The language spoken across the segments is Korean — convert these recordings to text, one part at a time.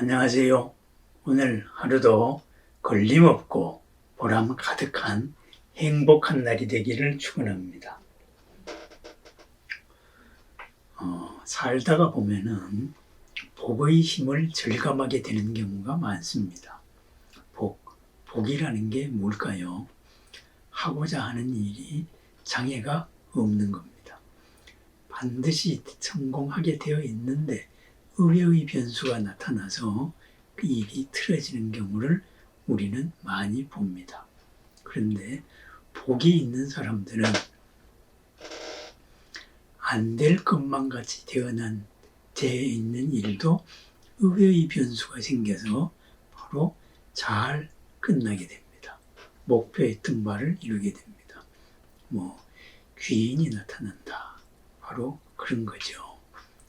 안녕하세요. 오늘 하루도 걸림없고 보람 가득한 행복한 날이 되기를 축원합니다. 살다가 보면은 복의 힘을 절감하게 되는 경우가 많습니다. 복이라는 게 뭘까요? 하고자 하는 일이 장애가 없는 겁니다. 반드시 성공하게 되어 있는데 의외의 변수가 나타나서 그 일이 틀어지는 경우를 우리는 많이 봅니다. 그런데 복이 있는 사람들은 안 될 것만 같이 되어 있는 일도 의외의 변수가 생겨서 바로 잘 끝나게 됩니다. 목표했던 바를 이루게 됩니다. 귀인이 나타난다. 바로 그런 거죠.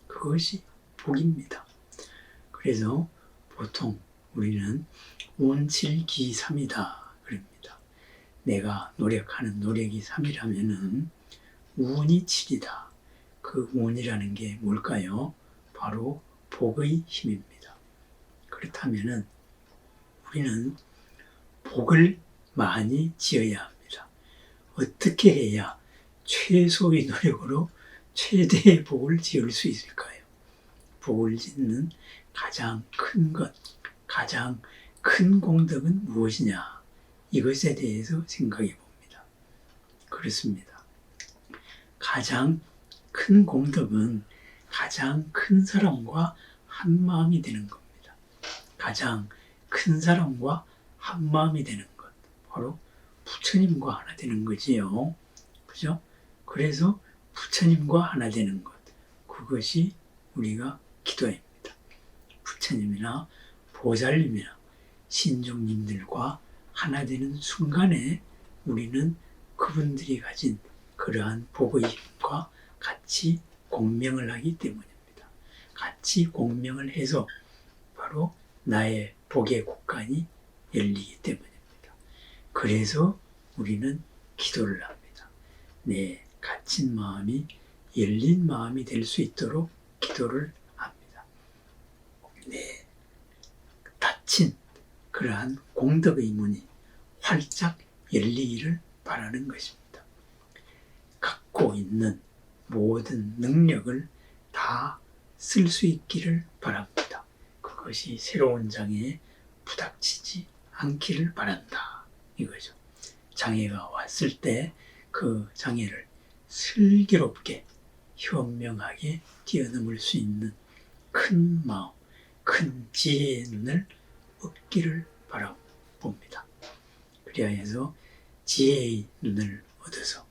그것이 복입니다. 그래서 보통 우리는 운칠기삼이다 그럽니다. 내가 노력하는 노력이 3이라면은 운이 7이다. 그 운이라는 게 뭘까요? 바로 복의 힘입니다. 그렇다면은 우리는 복을 많이 지어야 합니다. 어떻게 해야 최소의 노력으로 최대의 복을 지을 수 있을까요? 복을 짓는 가장 큰 것, 가장 큰 공덕은 무엇이냐? 이것에 대해서 생각해 봅니다. 그렇습니다. 가장 큰 공덕은 가장 큰 사람과 한 마음이 되는 겁니다. 가장 큰 사람과 한 마음이 되는 것, 바로 부처님과 하나 되는 거지요. 그죠? 그래서 부처님과 하나 되는 것, 그것이 우리가 기도입니다. 부처님이나 보살님이나 신종님들과 하나 되는 순간에 우리는 그분들이 가진 그러한 복의 힘과 같이 공명을 하기 때문입니다. 같이 공명을 해서 바로 나의 복의 곳간이 열리기 때문입니다. 그래서 우리는 기도를 합니다. 내 갇힌 마음이 열린 마음이 될 수 있도록 기도를 합니다. 내 닫힌 그러한 공덕의 문이 활짝 열리기를 바라는 것입니다. 갖고 있는 모든 능력을 다 쓸 수 있기를 바랍니다. 그것이 새로운 장애에 부닥치지 않기를 바란다. 이거죠. 장애가 왔을 때 그 장애를 슬기롭게 현명하게 뛰어넘을 수 있는 큰 마음, 큰 지혜의 눈을 얻기를 바라봅니다. 그리하여서 지혜의 눈을 얻어서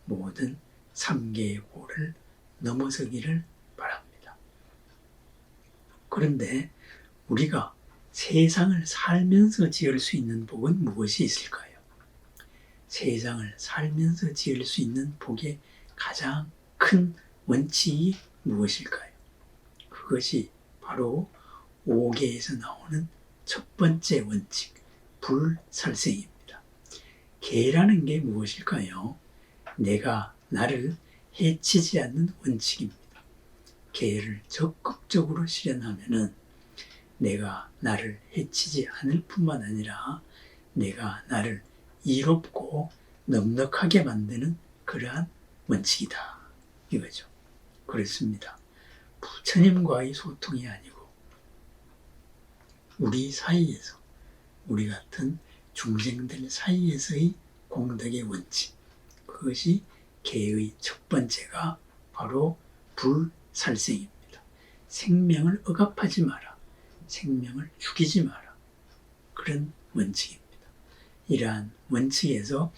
모든 삼계의 고를 넘어서기를 바랍니다. 그런데 우리가 세상을 살면서 지을 수 있는 복은 무엇이 있을까요? 세상을 살면서 지을 수 있는 복의 가장 큰 원칙이 무엇일까요? 그것이 바로 5계에서 나오는 첫 번째 원칙, 불살생입니다. 계라는 게 무엇일까요? 내가 나를 해치지 않는 원칙입니다. 계를 적극적으로 실현하면은 내가 나를 해치지 않을 뿐만 아니라 내가 나를 이롭고 넉넉하게 만드는 그러한 원칙이다. 이거죠. 그렇습니다. 부처님과의 소통이 아니고 우리 사이에서, 우리 같은 중생들 사이에서의 공덕의 원칙, 그것이 계의 첫 번째가 바로 불살생입니다. 생명을 억압하지 마라. 생명을 죽이지 마라. 그런 원칙입니다. 이러한 원칙에서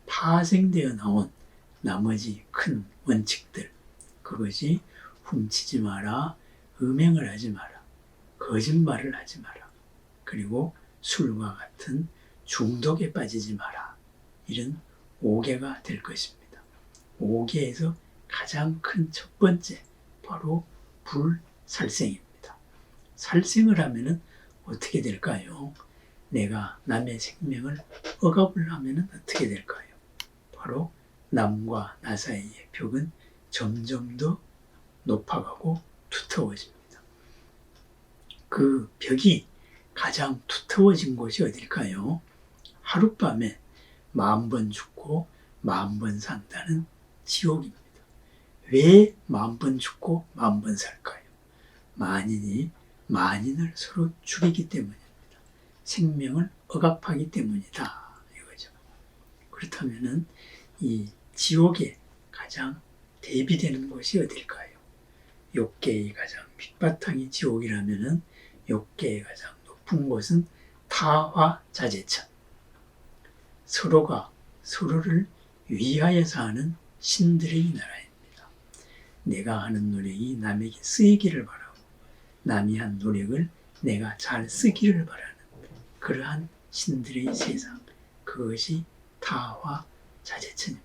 파생되어 나온 나머지 큰 원칙들, 그것이 훔치지 마라, 음행을 하지 마라, 거짓말을 하지 마라, 그리고 술과 같은 중독에 빠지지 마라. 이런 5계가 될 것입니다. 5계에서 가장 큰 첫 번째, 바로 불살생입니다. 살생을 하면은 어떻게 될까요? 내가 남의 생명을 억압을 하면은 어떻게 될까요? 바로 남과 나 사이의 벽은 점점 더 높아가고 두터워집니다. 그 벽이 가장 두터워진 곳이 어딜까요? 하룻밤에 10,000번 죽고 10,000번 산다는 지옥입니다. 왜 10,000번 죽고 10,000번 살까요? 만인이 만인을 서로 죽이기 때문입니다. 생명을 억압하기 때문이다. 이거죠. 그렇다면은 이 지옥에 가장 대비되는 곳이 어딜까요? 욕계의 가장 밑바탕이 지옥이라면은 욕계의 가장 높은 곳은 타화자재천. 서로가 서로를 위하여서 하는 신들의 나라입니다. 내가 하는 노력이 남에게 쓰이기를 바라고 남이 한 노력을 내가 잘 쓰기를 바라는 그러한 신들의 세상, 그것이 타화자재천입니다.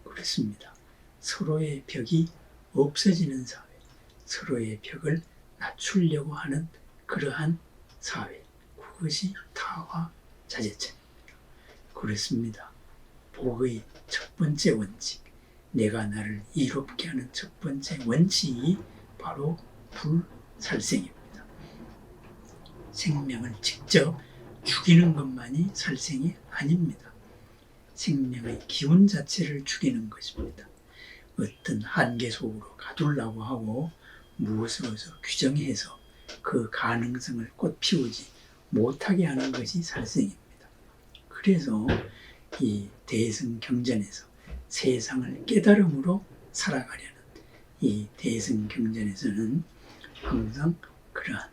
그렇습니다. 서로의 벽이 없어지는 사회, 서로의 벽을 낮추려고 하는 그러한 사회, 그것이 타화자재천입니다. 그렇습니다. 복의 첫 번째 원칙, 내가 나를 이롭게 하는 첫 번째 원칙이 바로 불살생입니다. 생명을 직접 죽이는 것만이 살생이 아닙니다. 생명의 기운 자체를 죽이는 것입니다. 어떤 한계 속으로 가두려고 하고 무엇으로서 규정해서 그 가능성을 꽃피우지 못하게 하는 것이 살생입니다. 그래서 이 대승경전에서 세상을 깨달음으로 살아가려는 이 대승경전에서는 항상 그러한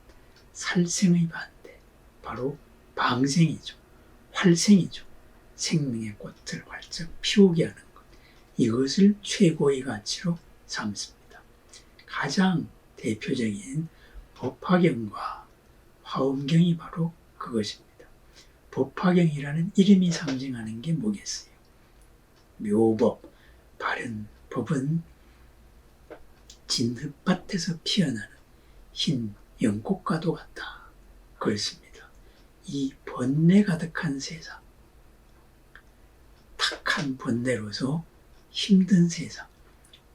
살생의 반대, 바로 방생이죠. 활생이죠. 생명의 꽃을 활짝 피우게 하는 것. 이것을 최고의 가치로 삼습니다. 가장 대표적인 법화경과 화엄경이 바로 그것입니다. 법화경이라는 이름이 상징하는 게 뭐겠어요? 묘법, 바른 법은 진흙밭에서 피어나는 흰 연꽃과도 같다. 그렇습니다. 이 번뇌 가득한 세상, 탁한 번뇌로서 힘든 세상,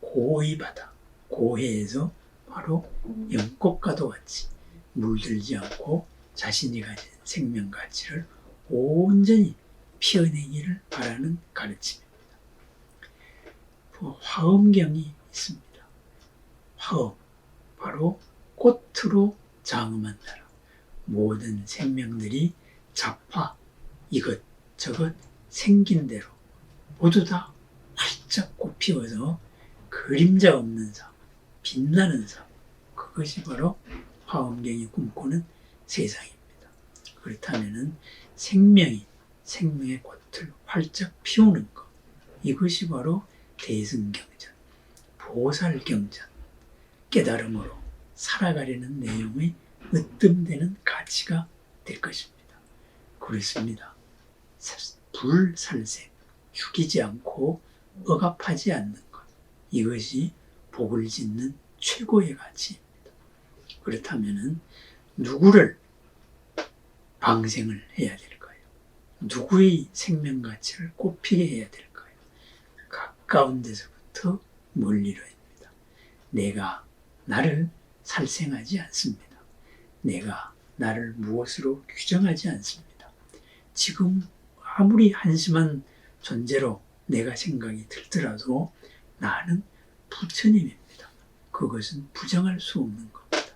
고의 바다, 고해에서 바로 연꽃과도 같이 물들지 않고 자신이 가진 생명 가치를 온전히 피어내기를 바라는 가르침입니다. 화엄경이 있습니다. 화엄, 바로 꽃으로 장엄한 나라. 모든 생명들이 잡화, 이것저것 생긴 대로 모두 다 활짝 꽃피워서 그림자 없는 삶, 빛나는 삶, 그것이 바로 화엄경이 꿈꾸는 세상입니다. 그렇다면 생명이 생명의 꽃을 활짝 피우는 것, 이것이 바로 대승경전, 보살경전, 깨달음으로 살아가려는 내용의 으뜸되는 가치가 될 것입니다. 그렇습니다. 불살생, 죽이지 않고 억압하지 않는 것, 이것이 복을 짓는 최고의 가치입니다. 그렇다면 누구를 방생을 해야 될까요? 누구의 생명 가치를 꽃피게 해야 될까요? 가까운 데서부터 멀리로입니다. 내가 나를 살생하지 않습니다. 내가 나를 무엇으로 규정하지 않습니다. 지금 아무리 한심한 존재로 내가 생각이 들더라도 나는 부처님입니다. 그것은 부정할 수 없는 겁니다.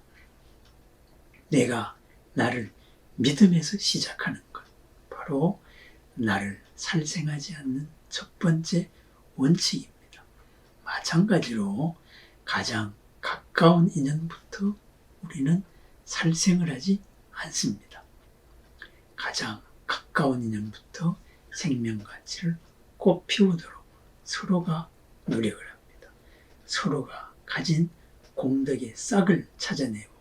내가 나를 믿음에서 시작하는 것, 바로 나를 살생하지 않는 첫 번째 원칙입니다. 마찬가지로 가장 가까운 인연부터 우리는 살생을 하지 않습니다. 가장 가까운 인연부터 생명 가치를 꽃피우도록 서로가 노력을 합니다. 서로가 가진 공덕의 싹을 찾아내고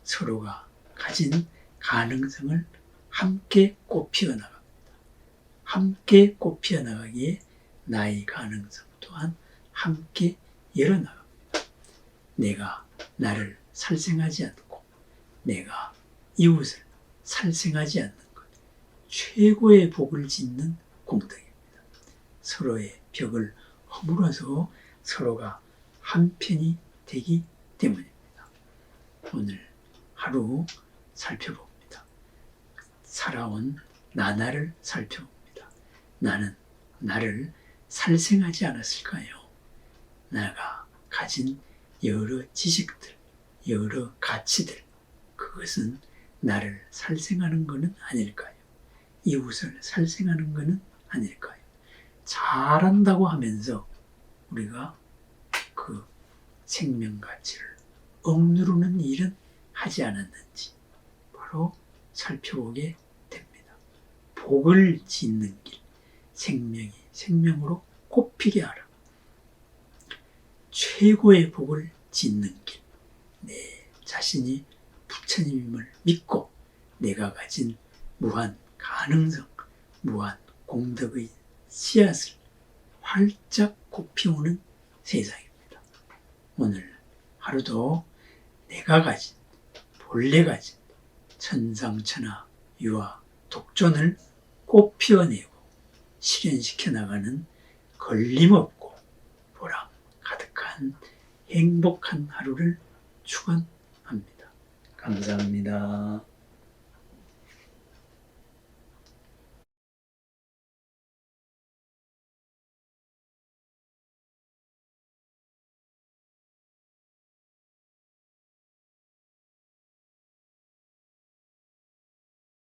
서로가 가진 가능성을 함께 꽃피워 나갑니다. 함께 꽃피워 나가기에 나의 가능성 또한 함께 열어나갑니다. 내가 나를 살생하지 않고 내가 이웃을 살생하지 않는 것, 최고의 복을 짓는 공덕입니다. 서로의 벽을 허물어서 서로가 한편이 되기 때문입니다. 오늘 하루 살펴봅니다. 살아온 나날을 살펴봅니다. 나는 나를 살생하지 않았을까요? 내가 가진 여러 지식들, 여러 가치들, 그것은 나를 살생하는 것은 아닐까요? 이웃을 살생하는 것은 아닐까요? 잘한다고 하면서 우리가 그 생명 가치를 억누르는 일은 하지 않았는지 바로 살펴보게 됩니다. 복을 짓는 길, 생명이 생명으로 꼽히게 하라. 최고의 복을 짓는 길, 내 자신이 부처님임을 믿고 내가 가진 무한 가능성, 무한 공덕의 씨앗을 활짝 꼽히오는 세상입니다. 오늘 하루도 내가 가진, 본래 가진 천상천하 유화 독존을 꼭 피워내고 실현시켜 나가는 걸림없고 보람 가득한 행복한 하루를 축원합니다. 감사합니다.